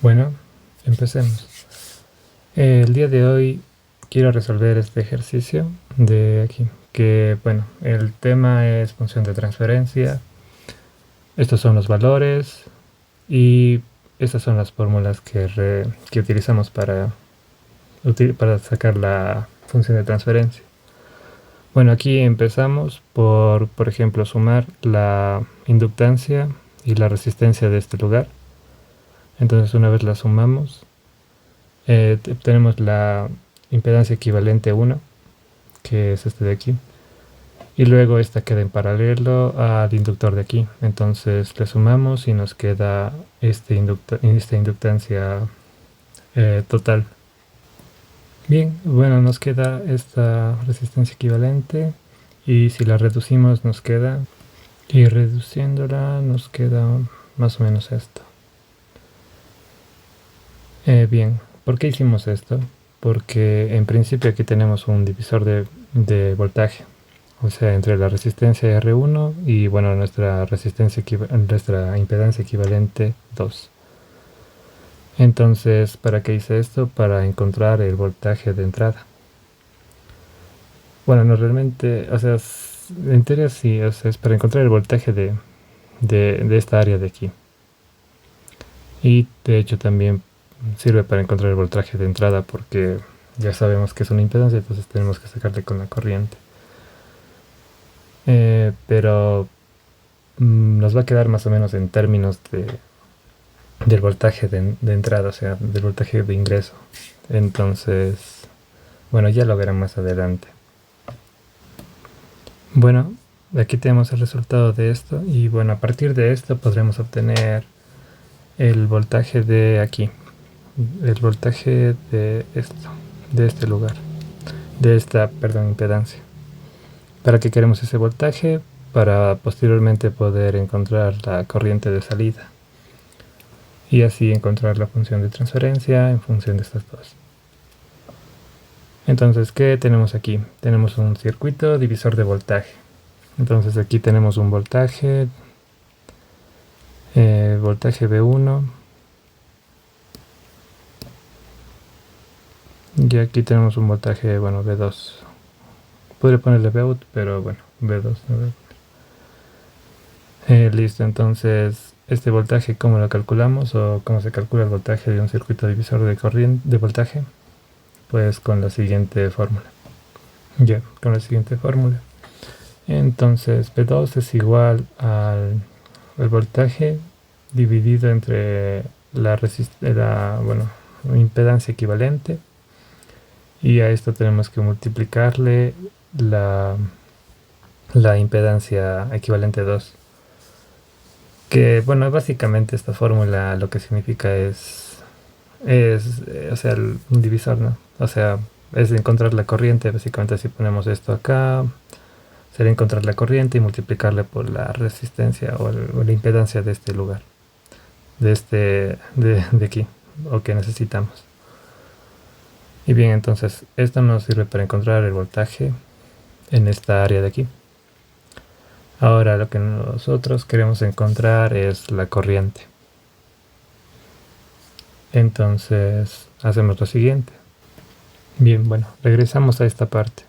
Bueno, empecemos. El día de hoy quiero resolver este ejercicio de aquí, que bueno, el tema es función de transferencia. Estos son los valores y estas son las fórmulas que utilizamos para sacar la función de transferencia. Bueno, aquí empezamos por ejemplo, sumar la inductancia y la resistencia de este lugar. Entonces, una vez la sumamos, tenemos la impedancia equivalente 1, que es este de aquí, y luego esta queda en paralelo al inductor de aquí. Entonces le sumamos y nos queda esta inductancia total. Bien, bueno, nos queda esta resistencia equivalente, y si la reducimos nos queda, y reduciéndola nos queda más o menos esto. Bien, ¿por qué hicimos esto? Porque en principio aquí tenemos un divisor de voltaje, o sea, entre la resistencia R1 y bueno, nuestra impedancia equivalente 2. Entonces, ¿para qué hice esto? Para encontrar el voltaje de entrada. Bueno, no realmente, o sea, en teoría sí, o sea, es para encontrar el voltaje de esta área de aquí. Y de hecho también sirve para encontrar el voltaje de entrada, porque ya sabemos que es una impedancia, entonces tenemos que sacarle con la corriente. Pero nos va a quedar más o menos en términos del voltaje de entrada, o sea, del voltaje de ingreso. Entonces, bueno, ya lo verán más adelante. Bueno, aquí tenemos el resultado de esto, y bueno, a partir de esto podremos obtener el voltaje de aquí, el voltaje de esto, de este lugar, de esta, perdón, impedancia. ¿Para qué queremos ese voltaje? Para posteriormente poder encontrar la corriente de salida y así encontrar la función de transferencia en función de estas dos. Entonces, ¿qué tenemos aquí? Tenemos un circuito divisor de voltaje. Entonces aquí tenemos un voltaje, voltaje V1, y aquí tenemos un voltaje, bueno, V2. Podría ponerle Vout, pero bueno, V2 no. Listo, entonces este voltaje, ¿cómo lo calculamos o cómo se calcula el voltaje de un circuito divisor de corriente de voltaje? Pues con la siguiente fórmula. Ya, con la siguiente fórmula. Entonces V2 es igual al voltaje dividido entre la impedancia equivalente, y a esto tenemos que multiplicarle la impedancia equivalente 2. Que bueno, básicamente esta fórmula lo que significa o sea, un divisor, ¿no? O sea, es encontrar la corriente. Básicamente, si ponemos esto acá, sería encontrar la corriente y multiplicarle por la resistencia o la impedancia de este lugar, de aquí, o que necesitamos. Y bien, entonces esto nos sirve para encontrar el voltaje en esta área de aquí. Ahora lo que nosotros queremos encontrar es la corriente. Entonces hacemos lo siguiente. Bien, bueno, regresamos a esta parte.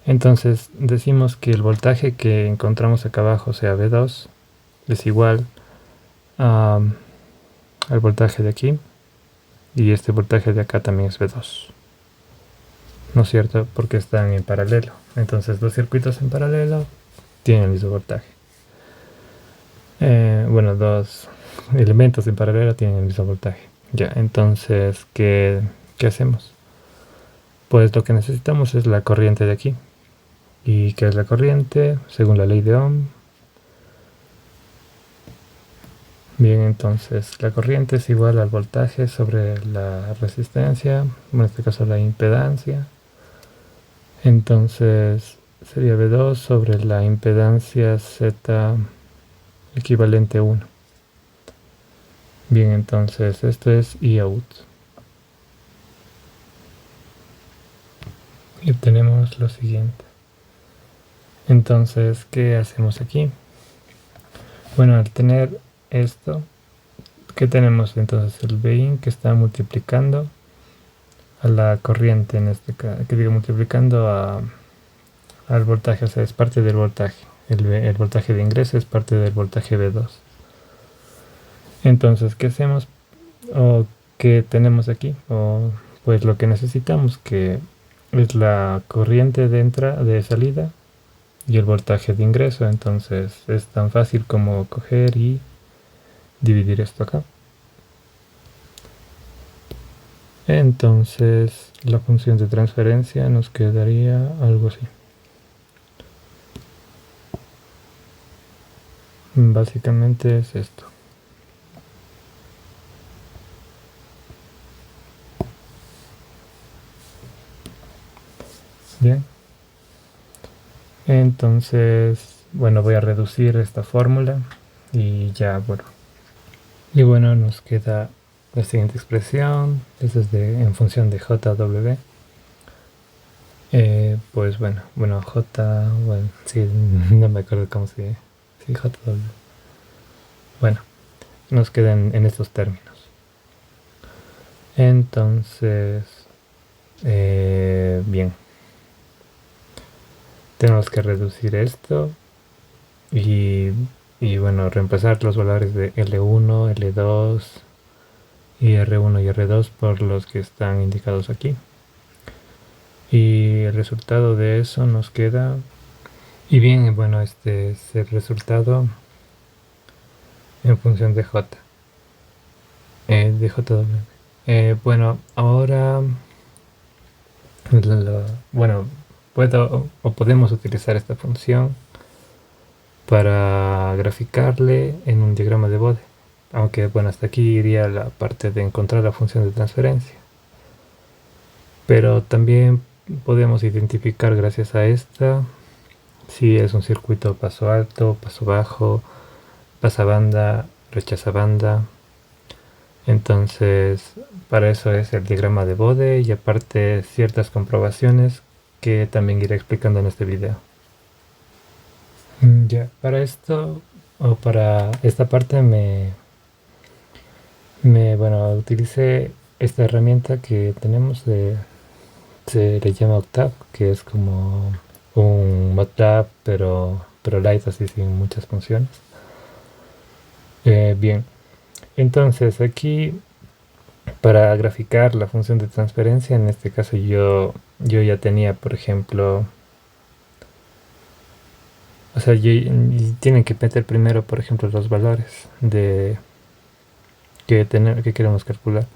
Entonces decimos que el voltaje que encontramos acá abajo, o sea V2, es igual al voltaje de aquí, y este voltaje de acá también es V2. ¿No es cierto? Porque están en paralelo. Entonces dos circuitos en paralelo tienen el mismo voltaje. Bueno, dos elementos en paralelo tienen el mismo voltaje. Ya, entonces, ¿qué hacemos? Pues lo que necesitamos es la corriente de aquí. ¿Y qué es la corriente? Según la ley de Ohm. Bien, entonces la corriente es igual al voltaje sobre la resistencia, en este caso la impedancia. Entonces sería V2 sobre la impedancia Z equivalente 1. Bien, entonces esto es Iout. Y obtenemos lo siguiente. Entonces, ¿qué hacemos aquí? Bueno, al tener esto, ¿Qué tenemos entonces? El Bin que está multiplicando a la corriente, en este caso, que digo multiplicando al voltaje, o sea, es parte del voltaje. El voltaje de ingreso es parte del voltaje V2. Entonces, ¿qué hacemos? ¿O qué tenemos aquí? Pues lo que necesitamos, que es la corriente de salida y el voltaje de ingreso. Entonces es tan fácil como coger y dividir esto acá. Entonces la función de transferencia nos quedaría algo así. Básicamente es esto. Bien. Entonces, bueno, voy a reducir esta fórmula y ya, bueno. Y bueno, nos queda la siguiente expresión. Esta es en función de JW. Pues bueno, bueno, sí, no me acuerdo cómo se dice. Sí, JW. Bueno, nos quedan en estos términos. Entonces, bien, tenemos que reducir esto y bueno, reemplazar los valores de L1, L2 y R1 y R2 por los que están indicados aquí. Y el resultado de eso nos queda. Y bien, bueno, este es el resultado en función de J, de JW. Bueno, ahora, bueno, puedo o podemos utilizar esta función para graficarle en un diagrama de Bode. Aunque, bueno, hasta aquí iría la parte de encontrar la función de transferencia. Pero también podemos identificar gracias a esta si es un circuito paso alto, paso bajo, pasabanda, rechazabanda. Entonces, para eso es el diagrama de Bode y aparte ciertas comprobaciones que también iré explicando en este video. Ya, para esto o para esta parte bueno, utilicé esta herramienta que tenemos se le llama Octave, que es como un MATLAB pero light, así sin muchas funciones. Bien, entonces aquí para graficar la función de transferencia, en este caso yo ya tenía, por ejemplo, o sea, tienen que meter primero, por ejemplo, los valores que queremos calcular.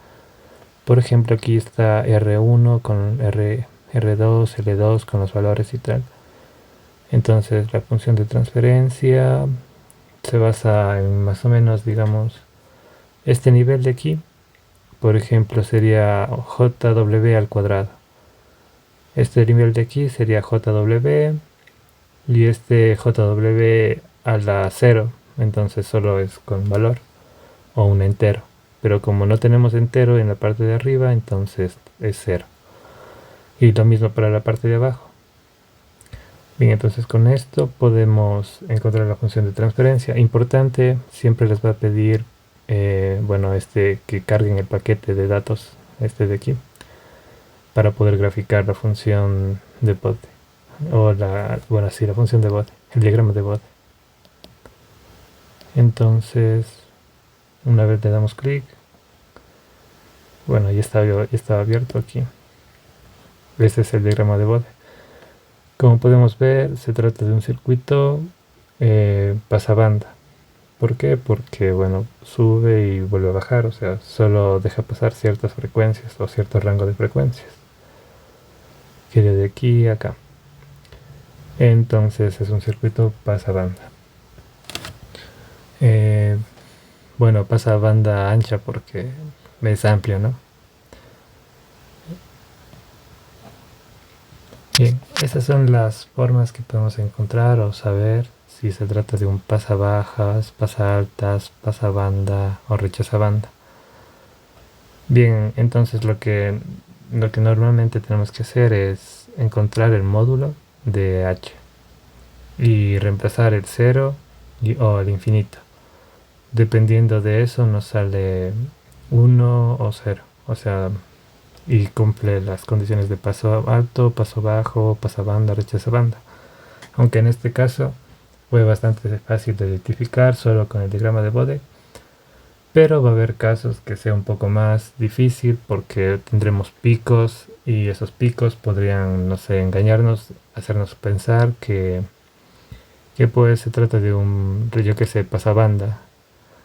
Por ejemplo, aquí está R1 con R2, L2 con los valores y tal. Entonces la función de transferencia se basa en más o menos, digamos, este nivel de aquí. Por ejemplo, sería JW al cuadrado. Este nivel de aquí sería JW y este JW a la 0. Entonces solo es con valor o un entero. Pero como no tenemos entero en la parte de arriba, entonces es 0. Y lo mismo para la parte de abajo. Bien, entonces con esto podemos encontrar la función de transferencia. Importante, siempre les va a pedir, bueno, que carguen el paquete de datos, de aquí, para poder graficar la función de Bode. O la función de Bode, el diagrama de Bode. Entonces, una vez le damos clic, bueno, ya estaba abierto aquí. Este es el diagrama de Bode. Como podemos ver, se trata de un circuito pasabanda. ¿Por qué? Porque, bueno, sube y vuelve a bajar, o sea, solo deja pasar ciertas frecuencias o cierto rango de frecuencias. Que de aquí a acá. Entonces es un circuito pasabanda. Bueno, pasa banda ancha porque es amplio, ¿no? Bien, esas son las formas que podemos encontrar o saber si se trata de un pasabajas, pasaltas, pasabanda o rechazabanda. Bien, entonces lo que normalmente tenemos que hacer es encontrar el módulo de h y reemplazar el 0 o el infinito. dependiendo de eso nos sale 1 o 0. O sea, y cumple las condiciones de paso alto, paso bajo, pasabanda, rechaza banda. Aunque en este caso fue bastante fácil de identificar solo con el diagrama de Bode, pero va a haber casos que sea un poco más difícil porque tendremos picos y esos picos podrían, no sé, engañarnos, hacernos pensar que pues se trata de un, yo que sé, pasabanda,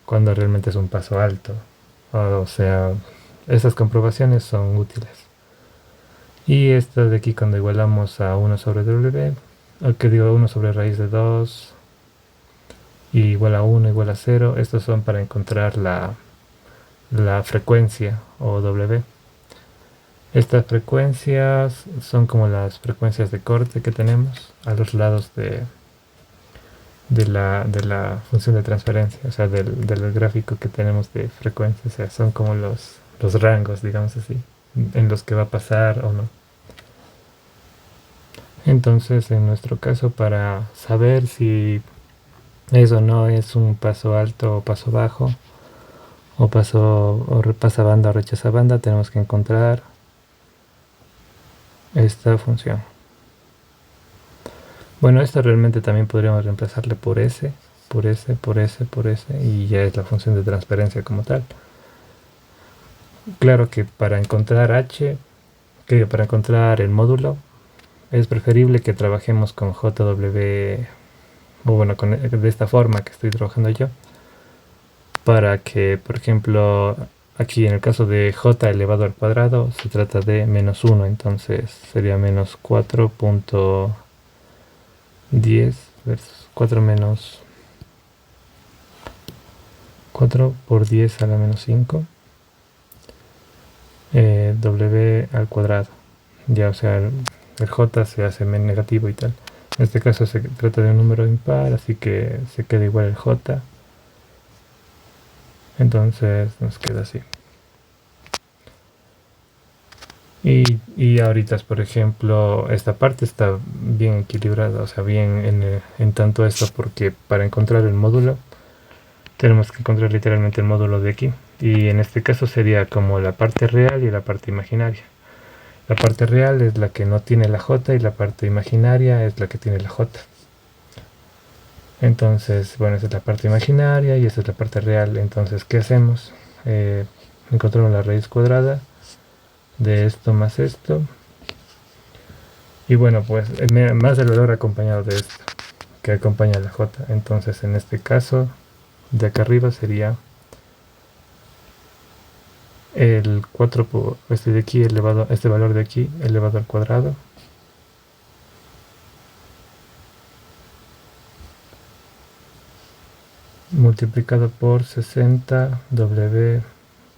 cuando realmente es un paso alto. O sea, esas comprobaciones son útiles. Y esto de aquí cuando igualamos a 1 sobre w, o que digo 1 sobre raíz de 2, y igual a 1 igual a 0, estos son para encontrar la frecuencia o w. Estas frecuencias son como las frecuencias de corte que tenemos a los lados de la función de transferencia, o sea, del gráfico que tenemos de frecuencia. O sea, son como los rangos, digamos así, en los que va a pasar o no. Entonces, en nuestro caso, para saber si eso no es un paso alto o paso bajo, o pasa banda o rechaza banda, tenemos que encontrar esta función. Bueno, esto realmente también podríamos reemplazarle por S, por S, por S, por S, y ya es la función de transferencia como tal. Claro que para encontrar H, que para encontrar el módulo, es preferible que trabajemos con JW, o bueno, de esta forma que estoy trabajando yo, para que, por ejemplo, aquí en el caso de j elevado al cuadrado se trata de menos 1, entonces sería menos 4.10 versus 4 menos 4 por 10 a la menos 5, w al cuadrado. Ya, o sea, el j se hace negativo y tal. En este caso se trata de un número impar, así que se queda igual el j. Entonces nos queda así. Y ahorita, por ejemplo, esta parte está bien equilibrada, o sea, bien en tanto esto, porque para encontrar el módulo tenemos que encontrar literalmente el módulo de aquí. Y en este caso sería como la parte real y la parte imaginaria. La parte real es la que no tiene la j y la parte imaginaria es la que tiene la j. Entonces, bueno, esa es la parte imaginaria y esta es la parte real. Entonces, ¿qué hacemos? Encontramos la raíz cuadrada de esto más esto. Y bueno, pues más el valor acompañado de esto, que acompaña a la j. Entonces, en este caso, de acá arriba sería el 4 por este de aquí elevado, este valor de aquí elevado al cuadrado, multiplicado por 60 w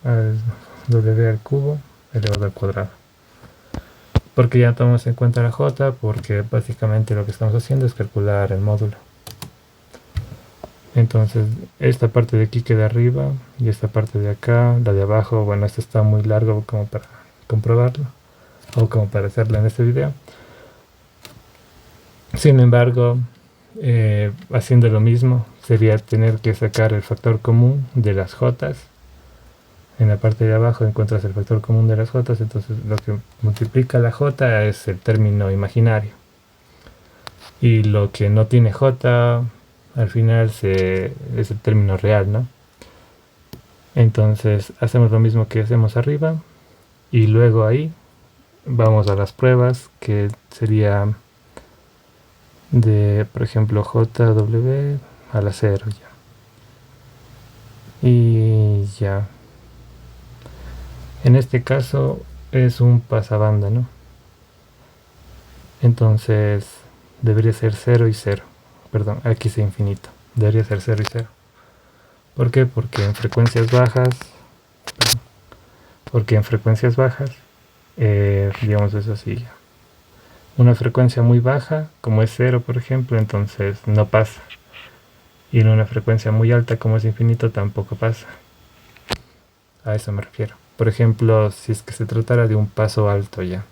al cubo elevado al cuadrado. Porque ya tomamos en cuenta la j, porque básicamente lo que estamos haciendo es calcular el módulo. Entonces esta parte de aquí queda arriba y esta parte de acá, la de abajo, bueno, esto está muy largo como para comprobarlo o como para hacerlo en este video. Sin embargo, haciendo lo mismo sería tener que sacar el factor común de las jotas. En la parte de abajo encuentras el factor común de las jotas, entonces lo que multiplica la j es el término imaginario. Y lo que no tiene j al final es el término real, ¿no? Entonces hacemos lo mismo que hacemos arriba y luego ahí vamos a las pruebas, que sería de, por ejemplo, jw a la 0 ya. Y ya. En este caso es un pasabanda, ¿no? Entonces debería ser 0 y 0. Perdón, aquí es infinito. Debería ser 0 y 0. ¿Por qué? Porque en frecuencias bajas, digamos es así. Una frecuencia muy baja, como es 0 por ejemplo, entonces no pasa. Y en una frecuencia muy alta, como es infinito, tampoco pasa. A eso me refiero. Por ejemplo, si es que se tratara de un paso alto ya.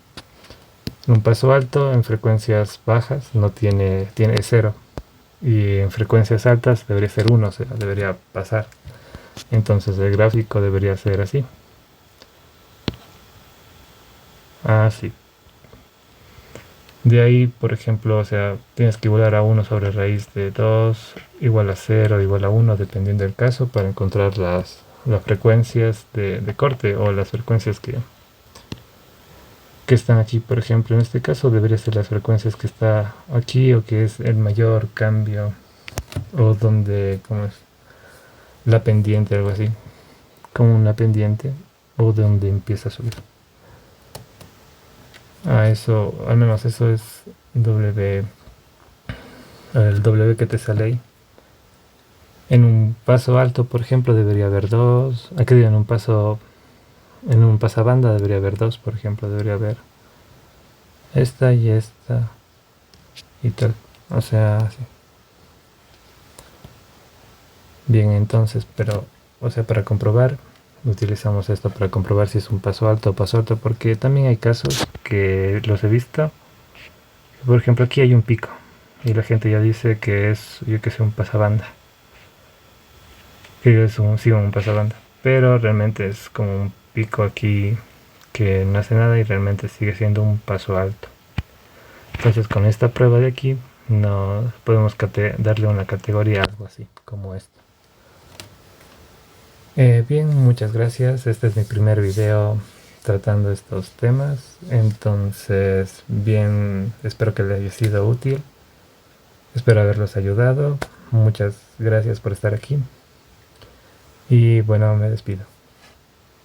Un paso alto en frecuencias bajas no tiene 0. Y en frecuencias altas debería ser 1, o sea, debería pasar. Entonces el gráfico debería ser así. Así. De ahí, por ejemplo, o sea, tienes que igualar a 1 sobre raíz de 2 igual a 0 igual a 1 dependiendo del caso, para encontrar las frecuencias de corte, o las frecuencias que están aquí. Por ejemplo, en este caso debería ser las frecuencias que está aquí, o que es el mayor cambio, o donde, como es la pendiente, algo así, como una pendiente, o donde empieza a subir. Eso, al menos eso es W, el W que te sale ahí. En un paso alto, por ejemplo, debería haber dos. Aquí en un pasabanda debería haber dos, por ejemplo, debería haber esta y tal. O sea, así. Bien, entonces, pero, o sea, para comprobar, utilizamos esto para comprobar si es un paso alto o paso alto, porque también hay casos que los he visto. Por ejemplo, aquí hay un pico y la gente ya dice que es, yo que sé, un pasabanda. Que es sí, un pasabanda. Pero realmente es como un pico aquí que no hace nada y realmente sigue siendo un paso alto. Entonces con esta prueba de aquí no podemos darle una categoría, algo así como esto. Bien, muchas gracias. Este es mi primer video tratando estos temas. Entonces, bien, espero que les haya sido útil. Espero haberlos ayudado. Muchas gracias por estar aquí. Y bueno, me despido.